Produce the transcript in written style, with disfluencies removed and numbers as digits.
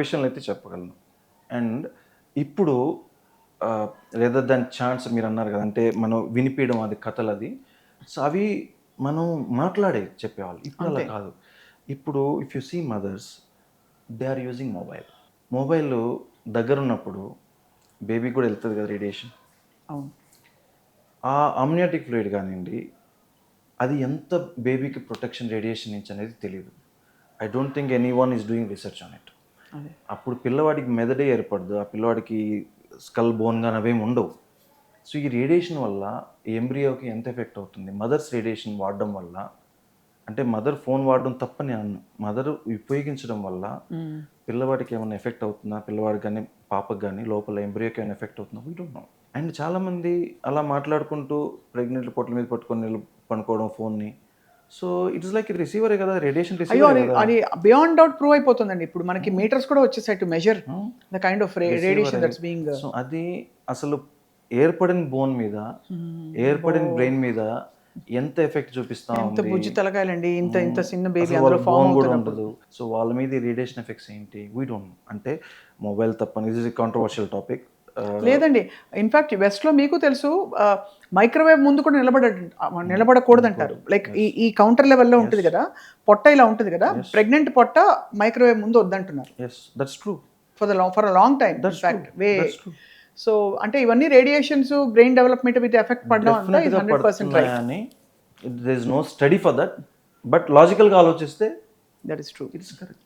విషయంలో అయితే చెప్పగలను. అండ్ ఇప్పుడు రేదర్ దాన్ ఛాన్స్ మీరు అన్నారు కదా, అంటే మనం వినిపించడం అది కథలు అది. సో అవి మనం మాట్లాడే చెప్పేవాళ్ళు. ఇప్పుడు అలా అంతే. కాదు. ఇప్పుడు if you see mothers, they are using mobile. Mobile దగ్గరున్నప్పుడు బేబీకి కూడా వెళ్తుంది కదా రేడియేషన్. అవును. ఆ అమ్నియాటిక్ ఫ్లూయిడ్ కానివ్వండి, అది ఎంత బేబీకి ప్రొటెక్షన్ రేడియేషన్ నుంచి అనేది తెలియదు. I don't think any one is doing research on it. అదే. అప్పుడు పిల్లవాడికి మెదడే ఏర్పడదు, ఆ పిల్లవాడికి స్కల్ బోన్ కానీ అవేమి ఉండవు. సో ఈ రేడియేషన్ వల్ల ఎంబ్రియోకి ఎంత ఎఫెక్ట్ అవుతుంది, మదర్స్ రేడియేషన్ వాడడం వల్ల. అంటే మదర్ ఫోన్ వాడడం తప్పని అన్ను, మదర్ ఉపయోగించడం వల్ల పిల్లవాడికి ఏమైనా ఎఫెక్ట్ అవుతుందా, పిల్లవాడికి కానీ పాపకు కానీ లోపల ఎంబ్రియోకి ఏమైనా ఎఫెక్ట్ అవుతుందా, వీ డోంట్ నో. అండ్ చాలామంది అలా మాట్లాడుకుంటూ ప్రెగ్నెంట్ పొట్టల మీద పట్టుకొని పనుకోవడం ఫోన్ని. సో ఇట్స్ లైక్ రిసీవరే కదా, రేడియేషన్ అయ్యో, రిసీవరే అది కదా. అది బియాండ్ డౌట్ ప్రూవ్ అయిపోతుందండి. ఇప్పుడు మనకి మీటర్స్ కూడా వచ్చేసాయి to measure the kind of radiation that's being. So అది అసలు ఏర్పడిన బోన్ మీద, ఏర్పడిన బ్రెయిన్ మీద ఎంత ఎఫెక్ట్ చూపిస్తా ఎంత ఉంది. బుజ్జి తలకాయలండి, ఇంత ఇంత చిన్న బేబీ అసలు అందులో వాళ్ళ ఫామ్ బోన్ కూడా అవుతున్నప్పుడు. ఉండదు. సో వాళ్ళ మీద రేడియేషన్ ఎఫెక్ట్స్ ఏంటి, వీ డోంట్. అంటే మొబైల్ తప్పని, ఇది కాంట్రవర్షియల్ టాపిక్. లేదండి, ఇన్ఫాక్ట్ వెస్ట్లో మీకు తెలుసు మైక్రోవేవ్ ముందు కూడా నిలబడకూడదు అంటారు. లైక్ ఈ కౌంటర్ లెవెల్లో ఉంటుంది కదా, పొట్ట ఇలా ఉంటుంది కదా, ప్రెగ్నెంట్ పొట్ట మైక్రోవేవ్ ముందు వద్దంటున్నారు yes, that's true. For a long time. In fact so అంటే ఇవన్నీ రేడియేషన్స్ బ్రెయిన్ డెవలప్మెంట్ మీద ఎఫెక్ట్ పడడం అంతా ఇది 100% రైట్. అని there is no study for that, but లాజికల్గా ఆలోచిస్తే that is true. It's correct.